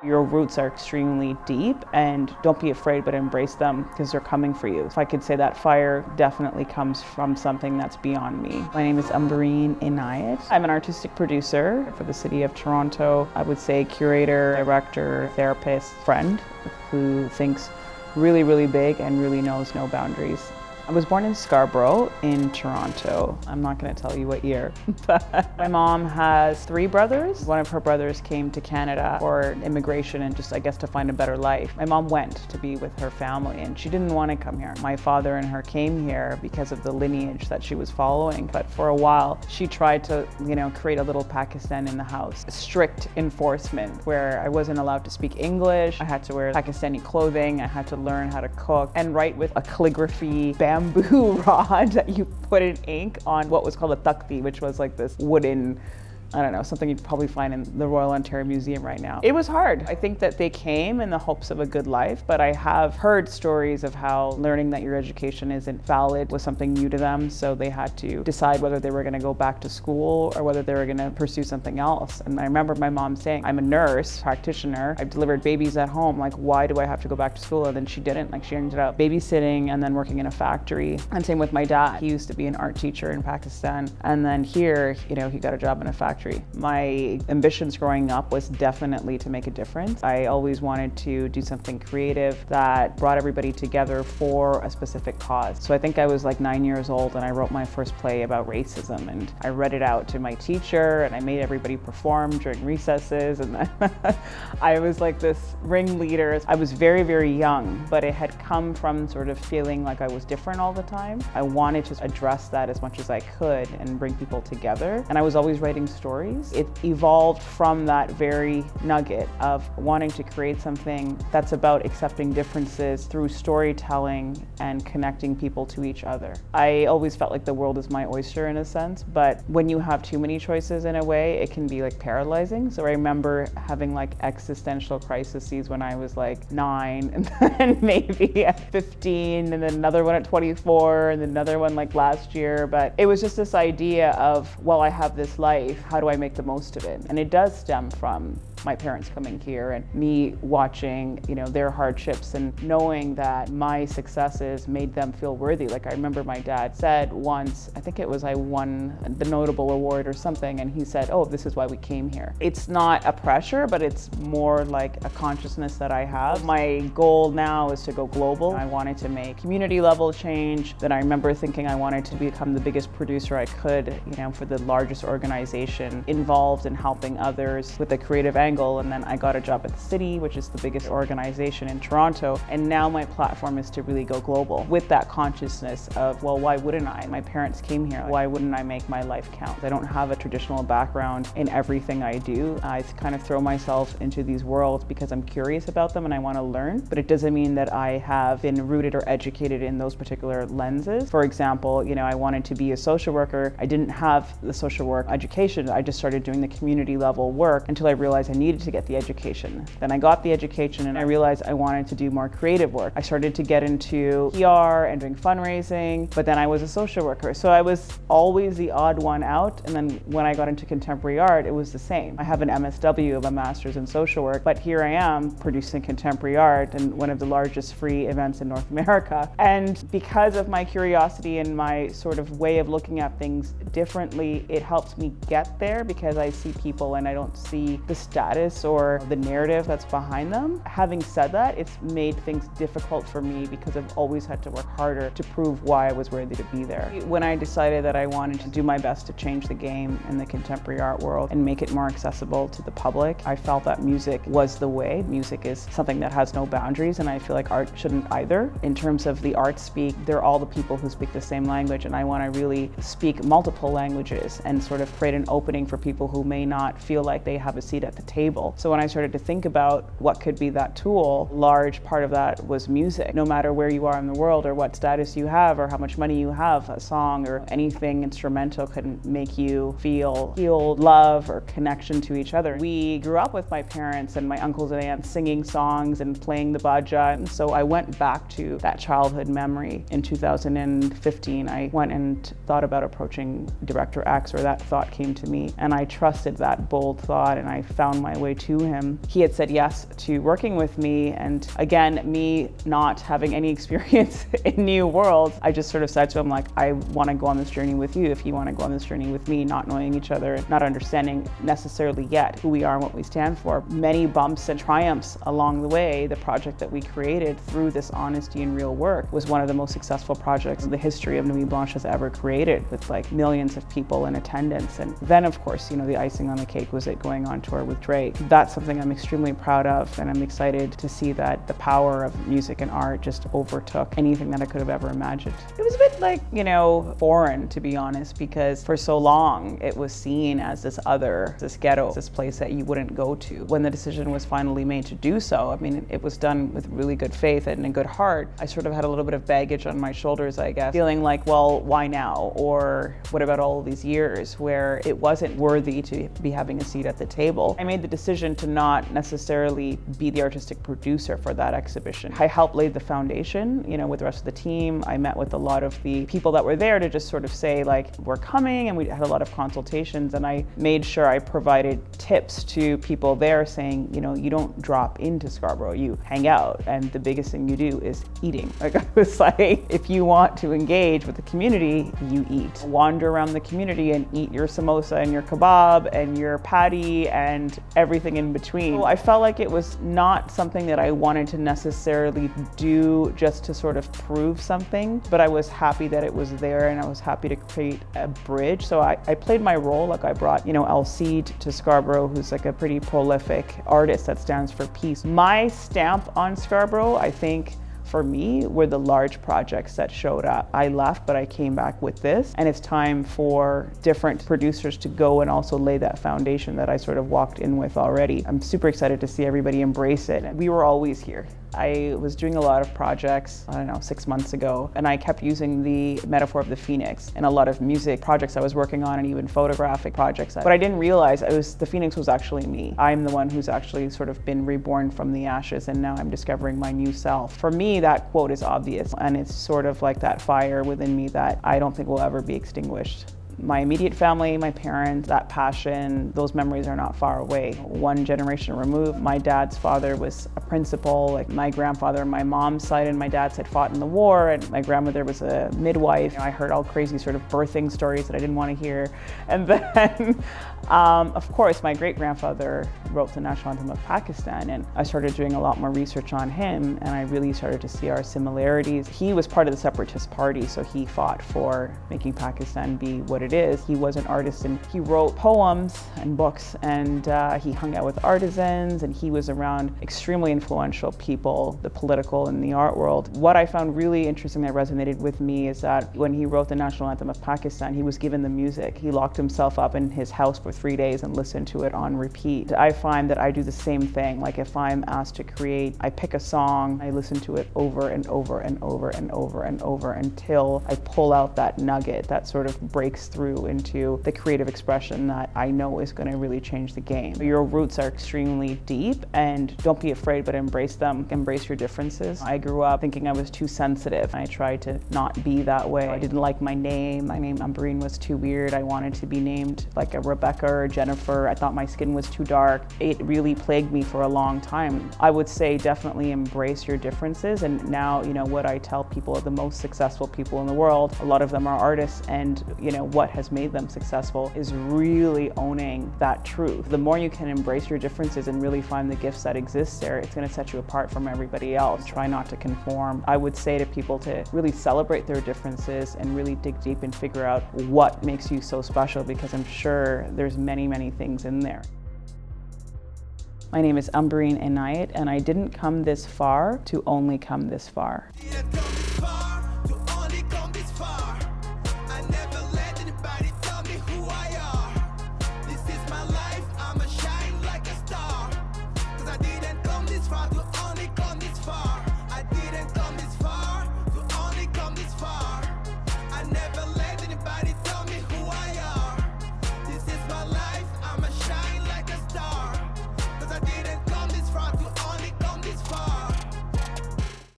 Your roots are extremely deep, and don't be afraid, but embrace them because they're coming for you. If I could say that fire definitely comes from something that's beyond me. My name is Umbereen Inayet. I'm an artistic producer for the city of Toronto. I would say curator, director, therapist, friend who thinks really, really big and really knows no boundaries. I was born in Scarborough in Toronto. I'm not going to tell you what year, but my mom has 3 brothers. One of her brothers came to Canada for immigration and just, I guess, to find a better life. My mom went to be with her family and she didn't want to come here. My father and her came here because of the lineage that she was following, but for a while she tried to, create a little Pakistan in the house. Strict enforcement where I wasn't allowed to speak English. I had to wear Pakistani clothing. I had to learn how to cook and write with a calligraphy bamboo rod that you put in ink on what was called a takti, which was like this wooden, I don't know, something you'd probably find in the Royal Ontario Museum right now. It was hard. I think that they came in the hopes of a good life, but I have heard stories of how learning that your education isn't valid was something new to them, so they had to decide whether they were going to go back to school or whether they were going to pursue something else. And I remember my mom saying, I'm a nurse, practitioner, I've delivered babies at home, like why do I have to go back to school? And then she didn't, she ended up babysitting and then working in a factory. And same with my dad. He used to be an art teacher in Pakistan, and then here, he got a job in a factory. My ambitions growing up was definitely to make a difference. I always wanted to do something creative that brought everybody together for a specific cause. So I think I was like 9 years old and I wrote my first play about racism, and I read it out to my teacher and I made everybody perform during recesses, and then I was like this ringleader. I was very, very young, but it had come from sort of feeling like I was different all the time. I wanted to address that as much as I could and bring people together, and I was always writing stories. It evolved from that very nugget of wanting to create something that's about accepting differences through storytelling and connecting people to each other. I always felt like the world is my oyster in a sense, but when you have too many choices in a way, it can be like paralyzing. So I remember having like existential crises when I was like 9, and then maybe at 15, and then another one at 24, and then another one like last year. But it was just this idea of, well, I have this life, how do I make the most of it? And it does stem from my parents coming here and me watching, their hardships and knowing that my successes made them feel worthy. Like I remember my dad said once, I think it was I won the notable award or something, and he said, oh, this is why we came here. It's not a pressure, but it's more like a consciousness that I have. My goal now is to go global. I wanted to make community level change. Then I remember thinking I wanted to become the biggest producer I could, for the largest organization involved in helping others with a creative angle. And then I got a job at the city, which is the biggest organization in Toronto. And now my platform is to really go global with that consciousness of, well, why wouldn't I? My parents came here. Why wouldn't I make my life count? I don't have a traditional background in everything I do. I kind of throw myself into these worlds because I'm curious about them and I want to learn, but it doesn't mean that I have been rooted or educated in those particular lenses. For example, I wanted to be a social worker. I didn't have the social work education. I just started doing the community level work until I realized I needed to get the education. Then I got the education and I realized I wanted to do more creative work. I started to get into PR and doing fundraising, but then I was a social worker. So I was always the odd one out. And then when I got into contemporary art, it was the same. I have an MSW of a master's in social work, but here I am producing contemporary art and one of the largest free events in North America. And because of my curiosity and my sort of way of looking at things differently, it helps me get there because I see people and I don't see the status or the narrative that's behind them. Having said that, it's made things difficult for me because I've always had to work harder to prove why I was worthy to be there. When I decided that I wanted to do my best to change the game in the contemporary art world and make it more accessible to the public, I felt that music was the way. Music is something that has no boundaries, and I feel like art shouldn't either. In terms of the art speak, they're all the people who speak the same language, and I want to really speak multiple languages and sort of create an opening for people who may not feel like they have a seat at the table. So when I started to think about what could be that tool, large part of that was music. No matter where you are in the world or what status you have or how much money you have, a song or anything instrumental can make you feel healed, love, or connection to each other. We grew up with my parents and my uncles and aunts singing songs and playing the baja, and so I went back to that childhood memory. In 2015, I went and thought about approaching Director X, or that thought came to me, and I trusted that bold thought, and I found my way to him. He had said yes to working with me, and again, me not having any experience in new worlds, I just sort of said to him, like, I want to go on this journey with you if you want to go on this journey with me, not knowing each other, not understanding necessarily yet who we are and what we stand for. Many bumps and triumphs along the way. The project that we created through this honesty and real work was one of the most successful projects the history of Nuit Blanche has ever created, with like millions of people in attendance. And then of course, you know, the icing on the cake was it going on tour with Drake. That's something I'm extremely proud of, and I'm excited to see that the power of music and art just overtook anything that I could have ever imagined. It was a bit like, you know, foreign, to be honest, because for so long it was seen as this other, this ghetto, this place that you wouldn't go to. When the decision was finally made to do so, I mean, it was done with really good faith and a good heart. I sort of had a little bit of baggage on my shoulders, I guess, feeling like, well, why now? Or what about all of these years where it wasn't worthy to be having a seat at the table? I made the decision to not necessarily be the artistic producer for that exhibition. I helped lay the foundation, you know, with the rest of the team. I met with a lot of the people that were there to just sort of say, like, we're coming, and we had a lot of consultations, and I made sure I provided tips to people there saying, you know, you don't drop into Scarborough, you hang out, and the biggest thing you do is eating. Like, I was like, if you want to engage with the community, you eat. Wander around the community and eat your samosa and your kebab and your patty and everything in between. So I felt like it was not something that I wanted to necessarily do just to sort of prove something, but I was happy that it was there, and I was happy to create a bridge. So I played my role. Like, I brought, you know, LC to Scarborough, who's like a pretty prolific artist that stands for peace. My stamp on Scarborough, I think, for me, were the large projects that showed up. I left, but I came back with this, and it's time for different producers to go and also lay that foundation that I sort of walked in with already. I'm super excited to see everybody embrace it. We were always here. I was doing a lot of projects, I don't know, 6 months ago, and I kept using the metaphor of the phoenix in a lot of music projects I was working on, and even photographic projects. But I didn't realize the phoenix was actually me. I'm the one who's actually sort of been reborn from the ashes, and now I'm discovering my new self. For me, that quote is obvious, and it's sort of like that fire within me that I don't think will ever be extinguished. My immediate family, my parents, that passion, those memories are not far away. One generation removed, my dad's father was a principal. Like, my grandfather on my mom's side and my dad's had fought in the war, and my grandmother was a midwife. You know, I heard all crazy sort of birthing stories that I didn't want to hear. And then, of course, my great-grandfather wrote the national anthem of Pakistan, and I started doing a lot more research on him, and I really started to see our similarities. He was part of the separatist party, so he fought for making Pakistan be what it is. He was an artist, and he wrote poems and books, and he hung out with artisans, and he was around extremely influential people, the political and the art world. What I found really interesting that resonated with me is that when he wrote the national anthem of Pakistan, he was given the music. He locked himself up in his house for 3 days and listened to it on repeat. I find that I do the same thing. Like, if I'm asked to create, I pick a song, I listen to it over and over and over and over and over until I pull out that nugget that sort of breaks through into the creative expression that I know is going to really change the game. Your roots are extremely deep, and don't be afraid, but embrace them. Embrace your differences. I grew up thinking I was too sensitive. I tried to not be that way. I didn't like my name. My name Umbereen was too weird. I wanted to be named like a Rebecca or Jennifer. I thought my skin was too dark. It really plagued me for a long time. I would say definitely embrace your differences, and now, you know, what I tell people, the most successful people in the world, a lot of them are artists, and, you know, what has made them successful is really owning that truth. The more you can embrace your differences and really find the gifts that exist there, it's going to set you apart from everybody else. Try not to conform. I would say to people to really celebrate their differences and really dig deep and figure out what makes you so special, because I'm sure there's many, many things in there. My name is Umbereen Inayet, and I didn't come this far to only come this far.